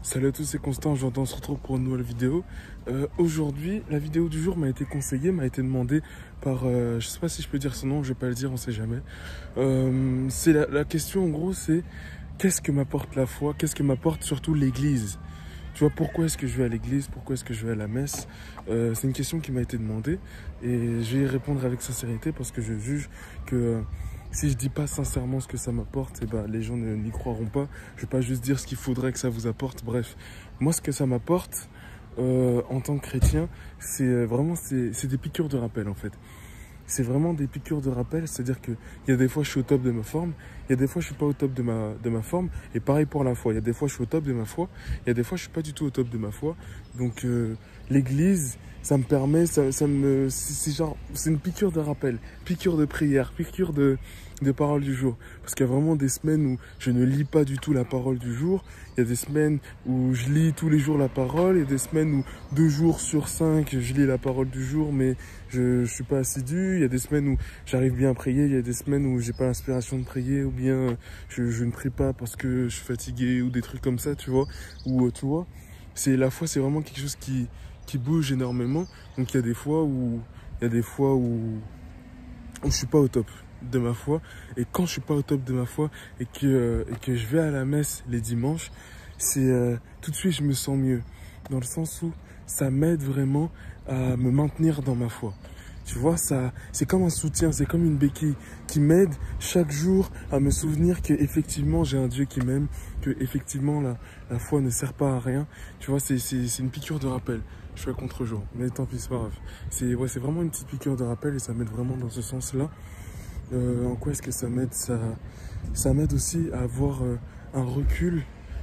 Salut à tous, c'est Constant, on se retrouve pour une nouvelle vidéo. Aujourd'hui, la vidéo du jour m'a été conseillée, m'a été demandée par, je sais pas si je peux dire son nom, je vais pas le dire, on sait jamais. C'est la question en gros, c'est qu'est-ce que m'apporte la foi, qu'est-ce que m'apporte surtout l'église? Tu vois, pourquoi est-ce que je vais à l'église, pourquoi est-ce que je vais à la messe? C'est une question qui m'a été demandée et je vais y répondre avec sincérité parce que je juge que si je dis pas sincèrement ce que ça m'apporte, eh ben, les gens n'y croiront pas. Je vais pas juste dire ce qu'il faudrait que ça vous apporte. Bref, moi ce que ça m'apporte en tant que chrétien, c'est vraiment c'est des piqûres de rappel en fait. C'est vraiment des piqûres de rappel, c'est-à-dire qu'il y a des fois je suis au top de ma forme, il y a des fois je suis pas au top de ma forme, et pareil pour la foi, il y a des fois je suis au top de ma foi, il y a des fois je suis pas du tout au top de ma foi. Donc l'église, ça me permet, c'est une piqûre de rappel, piqûre de prière, piqûre de parole du jour. Parce qu'il y a vraiment des semaines où je ne lis pas du tout la parole du jour, il y a des semaines où je lis tous les jours la parole, il y a des semaines où 2 jours sur 5 je lis la parole du jour, mais je suis pas assidu. Il y a des semaines où j'arrive bien à prier, il y a des semaines où j'ai pas l'inspiration de prier, ou bien je ne prie pas parce que je suis fatigué, ou des trucs comme ça, tu vois. Ou tu vois, la foi, c'est vraiment quelque chose qui bouge énormément. Donc il y a des fois où je suis pas au top de ma foi, et quand je suis pas au top de ma foi et que je vais à la messe les dimanches, c'est tout de suite je me sens mieux, dans le sens où ça m'aide vraiment à me maintenir dans ma foi. Tu vois, ça, c'est comme un soutien, c'est comme une béquille qui m'aide chaque jour à me souvenir que effectivement j'ai un Dieu qui m'aime, que effectivement la foi ne sert pas à rien. Tu vois, c'est une piqûre de rappel. Je fais le contre-jour, mais tant pis, c'est pas grave. C'est vraiment une petite piqûre de rappel et ça m'aide vraiment dans ce sens-là. En quoi est-ce que ça m'aide? Ça m'aide aussi à avoir un recul,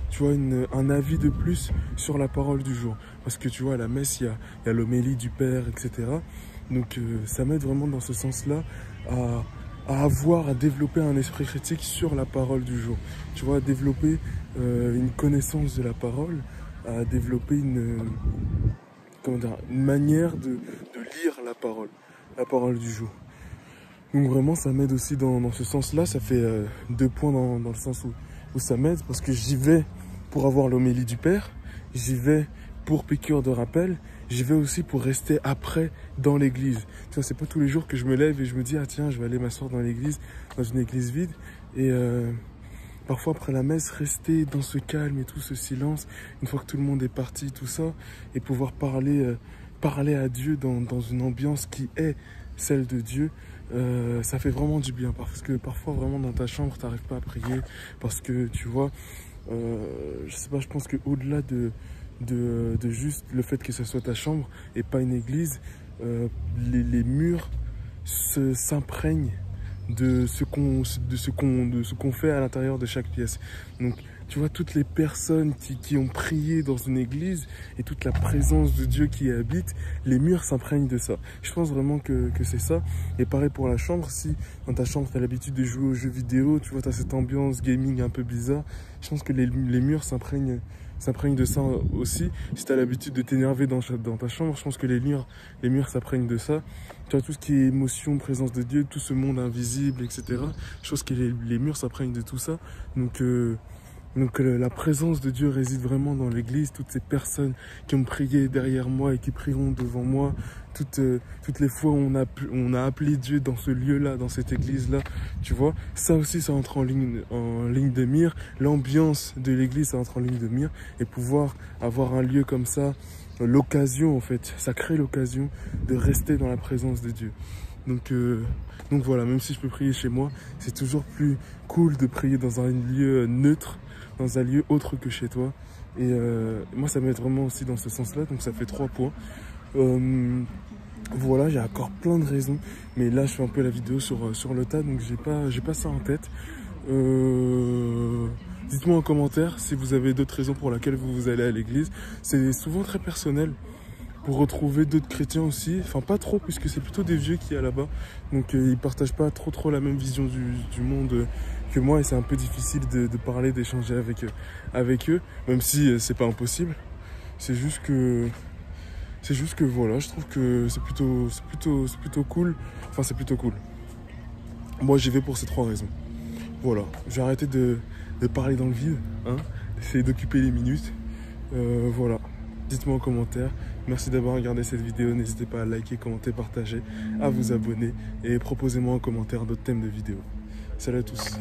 tu vois, un avis de plus sur la parole du jour. Parce que tu vois, à la messe, il y a l'homélie du Père, etc. Donc ça m'aide vraiment dans ce sens-là à développer un esprit critique sur la parole du jour. Tu vois, à développer une connaissance de la parole, à développer une manière de lire la parole du jour. Donc vraiment ça m'aide aussi dans ce sens-là. Ça fait 2 points dans le sens où ça m'aide, parce que j'y vais pour avoir l'homélie du Père, j'y vais pour piqûre de rappel, j'y vais aussi pour rester après dans l'église. Tu vois, c'est pas tous les jours que je me lève et je me dis ah tiens, je vais aller m'asseoir dans l'église, dans une église vide, et parfois après la messe, rester dans ce calme et tout ce silence, une fois que tout le monde est parti, tout ça, et pouvoir parler à Dieu dans une ambiance qui est celle de Dieu. Ça fait vraiment du bien, parce que parfois vraiment dans ta chambre t'arrives pas à prier, parce que tu vois, je sais pas, je pense que au-delà de juste le fait que ce soit ta chambre et pas une église, les murs s'imprègnent de ce qu'on fait à l'intérieur de chaque pièce. Donc tu vois, toutes les personnes qui ont prié dans une église et toute la présence de Dieu qui y habite, les murs s'imprègnent de ça. Je pense vraiment que c'est ça. Et pareil pour la chambre, si dans ta chambre tu as l'habitude de jouer aux jeux vidéo, tu vois, tu as cette ambiance gaming un peu bizarre, je pense que les murs s'imprègnent de ça aussi. Si tu as l'habitude de t'énerver dans ta chambre, je pense que les murs s'imprègnent de ça. Tu vois, tout ce qui est émotion, présence de Dieu, tout ce monde invisible, etc. Je pense que les murs s'imprègnent de tout ça. Donc la présence de Dieu réside vraiment dans l'église. Toutes ces personnes qui ont prié derrière moi et qui prieront devant moi, toutes les fois où on a appelé Dieu dans ce lieu-là, dans cette église-là, tu vois, ça aussi ça entre en ligne de mire. L'ambiance de l'église ça entre en ligne de mire, et pouvoir avoir un lieu comme ça, l'occasion en fait, ça crée l'occasion de rester dans la présence de Dieu. Donc voilà, même si je peux prier chez moi, c'est toujours plus cool de prier dans un lieu neutre, dans un lieu autre que chez toi. Et moi, ça m'aide vraiment aussi dans ce sens-là, donc ça fait 3 points. Voilà, j'ai encore plein de raisons, mais là, je fais un peu la vidéo sur le tas, donc j'ai pas ça en tête. Dites-moi en commentaire si vous avez d'autres raisons pour lesquelles vous allez à l'église. C'est souvent très personnel. Pour retrouver d'autres chrétiens aussi, enfin pas trop, puisque c'est plutôt des vieux qui y a là-bas, donc ils partagent pas trop la même vision du monde que moi, et c'est un peu difficile de parler, d'échanger avec eux, même si c'est pas impossible. C'est juste que voilà, je trouve que c'est plutôt cool. Enfin, c'est plutôt cool. Moi, j'y vais pour ces 3 raisons. Voilà, j'ai arrêté de parler dans le vide, hein, d'essayer d'occuper les minutes. Voilà. Dites-moi en commentaire. Merci d'avoir regardé cette vidéo. N'hésitez pas à liker, commenter, partager, à vous abonner et proposez-moi en commentaire d'autres thèmes de vidéos. Salut à tous.